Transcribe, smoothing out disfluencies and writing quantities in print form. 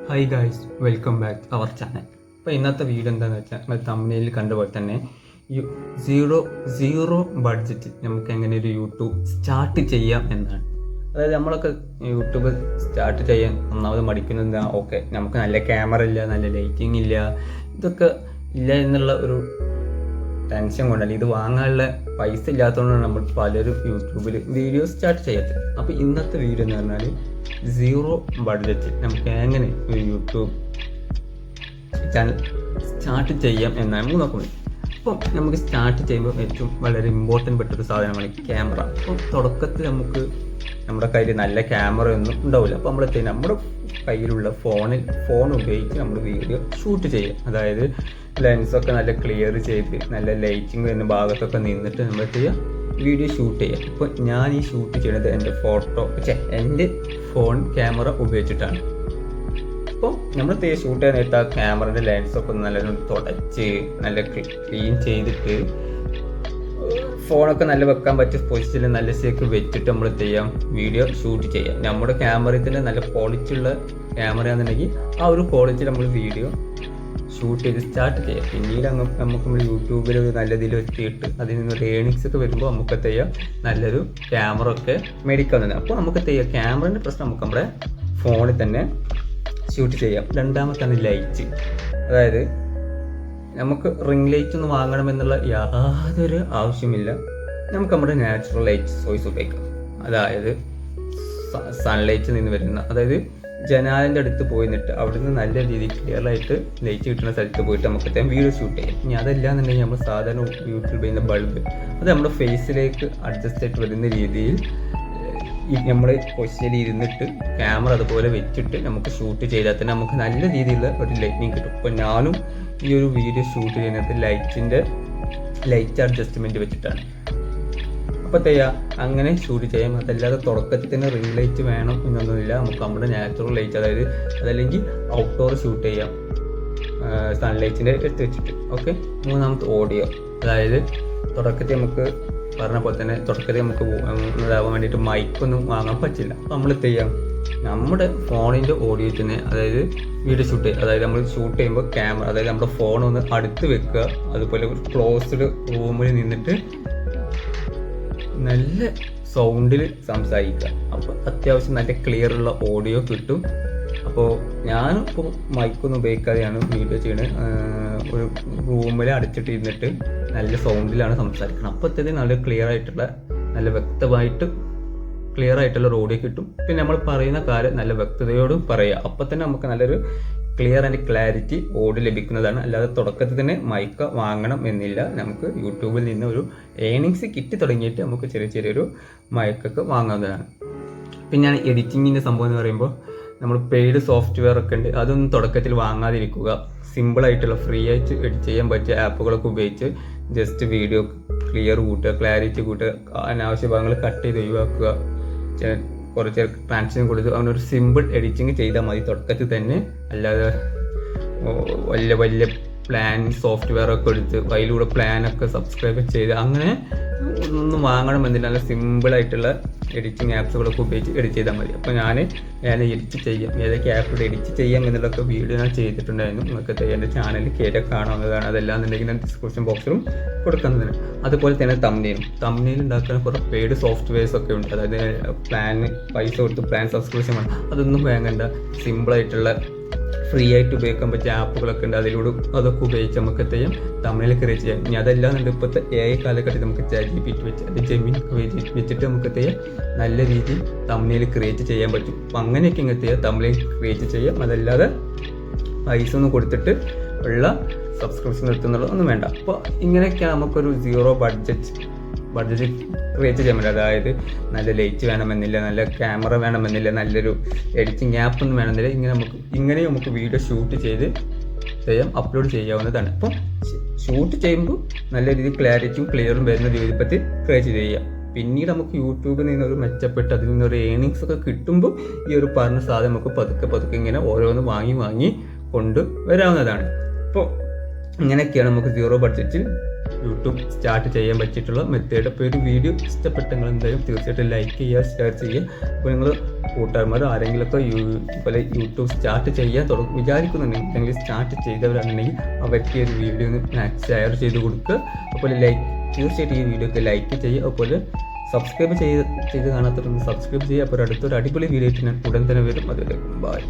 Hi guys, welcome back our channel. അപ്പോൾ ഇന്നത്തെ video എന്താണെന്ന് വെച്ചാൽ നമ്മൾ തമ്പനയിലിൽ കണ്ടുപോലെ തന്നെ സീറോ ബഡ്ജറ്റ് നമുക്ക് എങ്ങനെ ഒരു യൂട്യൂബ് സ്റ്റാർട്ട് ചെയ്യാം എന്നാണ്. അതായത് നമ്മളൊക്കെ യൂട്യൂബ് സ്റ്റാർട്ട് ചെയ്യാൻ ഒന്നാമത് മടിക്കുന്നത് ഓക്കെ നമുക്ക് നല്ല ക്യാമറ ഇല്ല, നല്ല ലൈറ്റിംഗ് ഇല്ല, ഇതൊക്കെ ഇല്ല എന്നുള്ള ഒരു ടെൻഷൻ കൊണ്ടല്ല, ഇത് വാങ്ങാനുള്ള പൈസ ഇല്ലാത്തതുകൊണ്ടാണ് നമ്മൾ പലരും യൂട്യൂബിൽ വീഡിയോ സ്റ്റാർട്ട് ചെയ്യാത്തത്. അപ്പോൾ ഇന്നത്തെ വീഡിയോ എന്ന് പറഞ്ഞാൽ സീറോ ബഡ്ജറ്റ് നമുക്ക് എങ്ങനെ ഒരു യൂട്യൂബ് ചാനൽ സ്റ്റാർട്ട് ചെയ്യാം എന്നാണ് നമുക്ക് നോക്കുന്നത്. അപ്പം നമുക്ക് സ്റ്റാർട്ട് ചെയ്യുമ്പോൾ ഏറ്റവും വളരെ ഇമ്പോർട്ടൻ്റ് പെട്ടൊരു സാധനമാണ് ക്യാമറ. അപ്പോൾ തുടക്കത്തിൽ നമുക്ക് നമ്മുടെ കയ്യിൽ നല്ല ക്യാമറ ഒന്നും ഉണ്ടാവില്ല. അപ്പോൾ നമ്മുടെ കയ്യിലുള്ള ഫോൺ ഉപയോഗിച്ച് നമ്മൾ വീഡിയോ ഷൂട്ട് ചെയ്യാം. അതായത് ലെൻസൊക്കെ നല്ല ക്ലിയർ ചെയ്ത് നല്ല ലൈറ്റിംഗ് വരുന്ന ഭാഗത്തൊക്കെ നിന്നിട്ട് നമ്മൾ വീഡിയോ ഷൂട്ട് ചെയ്യാം. ഇപ്പോൾ ഞാൻ ഈ ഷൂട്ട് ചെയ്യുന്നത് എൻ്റെ ഫോൺ ക്യാമറ ഉപയോഗിച്ചിട്ടാണ്. അപ്പോൾ നമ്മൾ ഷൂട്ട് ചെയ്യാൻ നേരത്തെ ആ ക്യാമറയുടെ ലെൻസൊക്കെ നല്ലോണം തുടച്ച് നല്ല ക്ലീൻ ചെയ്തിട്ട് ഫോണൊക്കെ നല്ല വെക്കാൻ പറ്റിയ പൊസിഷനിൽ നല്ല ശരിക്ക് വെച്ചിട്ട് നമ്മൾ വീഡിയോ ഷൂട്ട് ചെയ്യാം. നമ്മുടെ ക്യാമറയിൽ തന്നെ നല്ല ക്വാളിറ്റി ഉള്ള ക്യാമറയാണെന്നുണ്ടെങ്കിൽ ആ ഒരു ക്വാളിറ്റിയിൽ നമ്മൾ വീഡിയോ ഷൂട്ട് ചെയ്ത് സ്റ്റാർട്ട് ചെയ്യാം. പിന്നീട് നമുക്ക് നമ്മൾ യൂട്യൂബിൽ ഒരു നല്ല ഇതിൽ എത്തിയിട്ട് അതിൽ നിന്നൊരു ഏണിങ്സ് ഒക്കെ വരുമ്പോൾ നമുക്ക് നല്ലൊരു ക്യാമറ ഒക്കെ മേടിക്കാവുന്നതാണ്. അപ്പോൾ നമുക്ക് ക്യാമറേൻ്റെ പ്രശ്നം നമുക്ക് നമ്മുടെ ഫോണിൽ തന്നെ ഷൂട്ട് ചെയ്യാം. രണ്ടാമത്താണ് ലൈറ്റ്. അതായത് നമുക്ക് റിംഗ് ലൈറ്റ് ഒന്നും വാങ്ങണമെന്നുള്ള യാതൊരു ആവശ്യമില്ല. നമുക്ക് നമ്മുടെ നാച്ചുറൽ ലൈറ്റ് സോഴ്സ് ഉപയോഗിക്കാം. അതായത് സൺലൈറ്റിൽ നിന്ന് വരുന്ന, അതായത് ജനാലിൻ്റെ അടുത്ത് പോയിട്ട് അവിടെ നിന്ന് നല്ല രീതിയിൽ ക്ലിയറായിട്ട് ലൈറ്റ് കിട്ടുന്ന സ്ഥലത്ത് പോയിട്ട് നമുക്ക് വീഡിയോ ഷൂട്ട് ചെയ്യാം. ഇനി അതല്ലാന്നുണ്ടെങ്കിൽ നമ്മൾ സാധാരണ യൂട്യൂബ് ചെയ്യുന്ന ബൾബ് അത് നമ്മുടെ ഫേസിലേക്ക് അഡ്ജസ്റ്റ് ആയിട്ട് വരുന്ന രീതിയിൽ നമ്മൾ പൊസിഷനിൽ ഇരുന്നിട്ട് ക്യാമറ അതുപോലെ വെച്ചിട്ട് നമുക്ക് ഷൂട്ട് ചെയ്താൽ തന്നെ നമുക്ക് നല്ല രീതിയിലുള്ള ഒരു ലൈറ്റിംഗ് കിട്ടും. ഇപ്പോൾ ഞാനും ഈ ഒരു വീഡിയോ ഷൂട്ട് ചെയ്യുന്നത് ലൈറ്റ് അഡ്ജസ്റ്റ്മെൻറ്റ് വെച്ചിട്ടാണ്. അപ്പോൾ അങ്ങനെ ഷൂട്ട് ചെയ്യാം. അതല്ലാതെ തുടക്കത്തിൽ തന്നെ റിംഗ് ലൈറ്റ് വേണം എന്നൊന്നുമില്ല. നമുക്ക് നമ്മുടെ നാച്ചുറൽ ലൈറ്റ്, അതായത് അതല്ലെങ്കിൽ ഔട്ട്ഡോർ ഷൂട്ട് ചെയ്യാം സൺലൈറ്റിൻ്റെ എടുത്ത് വെച്ചിട്ട്. ഓക്കെ. മൂന്നാമത്തെ ഓഡിയോ. അതായത് തുടക്കത്തിൽ നമുക്ക് പറഞ്ഞ പോലെ തന്നെ നമുക്ക് ഇതാവാൻ വേണ്ടിയിട്ട് മൈക്കൊന്നും വാങ്ങാൻ പറ്റില്ല. അപ്പോൾ നമ്മൾ നമ്മുടെ ഫോണിൻ്റെ ഓഡിയോ തന്നെ, അതായത് വീഡിയോ ഷൂട്ട് ചെയ്യുക. അതായത് നമ്മൾ ഷൂട്ട് ചെയ്യുമ്പോൾ ക്യാമറ, അതായത് നമ്മുടെ ഫോണൊന്ന് അടുത്ത് വെക്കുക. അതുപോലെ ഒരു ക്ലോസ്ഡ് റൂമിൽ നിന്നിട്ട് നല്ല സൗണ്ടിൽ സംസാരിക്കുക. അപ്പോൾ അത്യാവശ്യം നല്ല ക്ലിയർ ഉള്ള ഓഡിയോ കിട്ടും. അപ്പോൾ ഞാനിപ്പോൾ മൈക്കൊന്നും ഉപയോഗിക്കാതെയാണ് വീഡിയോ ചെയ്യുന്നത്. ഒരു റൂമിൽ അടച്ചിട്ട് ഇരുന്നിട്ട് നല്ല സൗണ്ടിലാണ് സംസാരിക്കുന്നത്. അപ്പോഴത്തേക്ക് നല്ല നല്ല വ്യക്തമായിട്ട് ക്ലിയർ ആയിട്ടുള്ള ഓഡിയോ കിട്ടും. പിന്നെ നമ്മൾ പറയുന്ന കാര്യം നല്ല വ്യക്തതയോടും പറയുക. അപ്പോൾ തന്നെ നമുക്ക് നല്ലൊരു ക്ലിയർ ആൻഡ് ക്ലാരിറ്റി ഓഡിയോ ലഭിക്കുന്നതാണ്. അല്ലാതെ തുടക്കത്തിൽ തന്നെ മൈക്ക് വാങ്ങണം എന്നില്ല. നമുക്ക് യൂട്യൂബിൽ നിന്ന് ഒരു ഏണിങ്സ് കിട്ടി തുടങ്ങിയിട്ട് നമുക്ക് ചെറിയൊരു മൈക്കൊക്കെ വാങ്ങാവുന്നതാണ്. പിന്നെ എഡിറ്റിങ്ങിൻ്റെ സംഭവം എന്ന് പറയുമ്പോൾ നമ്മൾ പെയ്ഡ് സോഫ്റ്റ്വെയർ ഒക്കെ ഉണ്ട്. അതൊന്നും തുടക്കത്തിൽ വാങ്ങാതിരിക്കുക. സിമ്പിളായിട്ടുള്ള ഫ്രീ ആയിട്ട് എഡിറ്റ് ചെയ്യാൻ പറ്റിയ ആപ്പുകളൊക്കെ ഉപയോഗിച്ച് ജസ്റ്റ് വീഡിയോ ക്ലിയർ കൂട്ടുക, ക്ലാരിറ്റി കൂട്ടുക, അനാവശ്യ ഭാഗങ്ങൾ കട്ട് ചെയ്ത് ഒഴിവാക്കുക, കുറച്ച് ട്രാൻസിഷൻ കൊടുത്ത് അവനൊരു സിമ്പിൾ എഡിറ്റിങ് ചെയ്താൽ മതി തുടക്കത്തിൽ തന്നെ. അല്ലാതെ വലിയ പ്ലാൻ സോഫ്റ്റ്വെയർ ഒക്കെ എടുത്ത് അതിലൂടെ പ്ലാനൊക്കെ സബ്സ്ക്രൈബ് ചെയ്ത് അങ്ങനെ ഒന്നും വാങ്ങണമെന്നില്ല. നല്ല സിമ്പിളായിട്ടുള്ള എഡിറ്റിംഗ് ആപ്സുകളൊക്കെ ഉപയോഗിച്ച് എഡിറ്റ് ചെയ്താൽ മതി. അപ്പോൾ ഞാൻ എഡിറ്റ് ചെയ്യാം, ഏതൊക്കെ ആപ്പിലൂടെ എഡിറ്റ് ചെയ്യാം എന്നുള്ളതൊക്കെ വീഡിയോ ഞാൻ ചെയ്തിട്ടുണ്ടായിരുന്നു. നിങ്ങൾക്ക് എൻ്റെ ചാനലിൽ കയറി കാണാവുന്നതാണ്. അതെല്ലാന്നുണ്ടെങ്കിൽ ഞാൻ ഡിസ്ക്രിപ്ഷൻ ബോക്സിലും കൊടുക്കുന്നതാണ്. അതുപോലെ തന്നെ തംബ്നെയിൽ ഉണ്ടാക്കാൻ കുറേ പെയ്ഡ് സോഫ്റ്റ്വെയർസ് ഒക്കെ ഉണ്ട്. അതായത് പ്ലാന് പൈസ കൊടുത്ത് പ്ലാൻ സബ്സ്ക്രിപ്ഷൻ വേണം, അതൊന്നും വാങ്ങണ്ട. സിമ്പിളായിട്ടുള്ള ഫ്രീ ആയിട്ട് ഉപയോഗിക്കാൻ പറ്റിയ ആപ്പുകളൊക്കെ ഉണ്ട്. അതൊക്കെ ഉപയോഗിച്ച് നമുക്ക് തമിഴിൽ ക്രിയേറ്റ് ചെയ്യാം. ഇനി അതല്ലാന്നുണ്ട് ഇപ്പോഴത്തെ AI കാലഘട്ടത്തിൽ നമുക്ക് ChatGPT വെച്ച് അത് ജെമിനി വെച്ചിട്ട് നമുക്ക് നല്ല രീതിയിൽ തമിഴിൽ ക്രിയേറ്റ് ചെയ്യാൻ പറ്റും. അപ്പം അങ്ങനെയൊക്കെ തമിഴിൽ ക്രിയേറ്റ് ചെയ്യാം. അതല്ലാതെ പൈസ ഒന്നും കൊടുത്തിട്ട് ഉള്ള സബ്സ്ക്രിപ്ഷൻ എടുത്തുന്നുള്ളതൊന്നും വേണ്ട. അപ്പോൾ ഇങ്ങനെയൊക്കെയാണ് നമുക്കൊരു സീറോ ബഡ്ജറ്റ് ക്രിയേറ്റ് ചെയ്യാൻ പറ്റില്ല. അതായത് നല്ല ലൈറ്റ് വേണമെന്നില്ല, നല്ല ക്യാമറ വേണമെന്നില്ല, നല്ലൊരു എഡിറ്റിംഗ് ആപ്പ് ഒന്നും വേണമെന്നില്ല. ഇങ്ങനെ നമുക്ക് വീഡിയോ ഷൂട്ട് ചെയ്ത് അപ്ലോഡ് ചെയ്യാവുന്നതാണ്. അപ്പം ഷൂട്ട് ചെയ്യുമ്പോൾ നല്ല രീതിയിൽ ക്ലാരിറ്റിയും ക്ലിയറും വരുന്ന രീതിയിൽ ക്രിയേറ്റ് ചെയ്യാം. പിന്നീട് നമുക്ക് യൂട്യൂബിൽ നിന്നൊരു മെച്ചപ്പെട്ട് അതിൽ നിന്നൊരു ഏണിങ്സ് ഒക്കെ കിട്ടുമ്പോൾ ഈ ഒരു പറഞ്ഞ സാധനം നമുക്ക് പതുക്കെ ഇങ്ങനെ ഓരോന്ന് വാങ്ങി കൊണ്ട് വരാവുന്നതാണ്. അപ്പോൾ ഇങ്ങനെയൊക്കെയാണ് നമുക്ക് 0 ബഡ്ജറ്റിൽ യൂട്യൂബ് സ്റ്റാർട്ട് ചെയ്യാൻ പറ്റിയിട്ടുള്ള മെത്തേഡ്. അപ്പോൾ ഒരു വീഡിയോ ഇഷ്ടപ്പെട്ട നിങ്ങൾ എന്തായാലും തീർച്ചയായിട്ടും ലൈക്ക് ചെയ്യുക, ഷെയർ ചെയ്യുക. അപ്പോൾ നിങ്ങൾ കൂട്ടുകാരന്മാരോ ആരെങ്കിലുമൊക്കെ ഇതുപോലെ യൂട്യൂബ് സ്റ്റാർട്ട് ചെയ്യാൻ വിചാരിക്കുന്നുണ്ടെങ്കിൽ അല്ലെങ്കിൽ സ്റ്റാർട്ട് ചെയ്തവരാണെന്നുണ്ടെങ്കിൽ അവർക്ക് ഒരു വീഡിയോ ഒന്ന് ഷെയർ ചെയ്ത് കൊടുക്കുക. അപ്പോൾ തീർച്ചയായിട്ടും ഈ വീഡിയോക്ക് ലൈക്ക് ചെയ്യുക. അതുപോലെ സബ്സ്ക്രൈബ് ചെയ്ത് കാണാത്തവരൊന്ന് സബ്സ്ക്രൈബ് ചെയ്യുക. അപ്പോൾ അടുത്തൊരു അടിപൊളി വീഡിയോ ആയിട്ട് ഞാൻ ഉടൻ തന്നെ വരും. അതുവരെ ബൈ.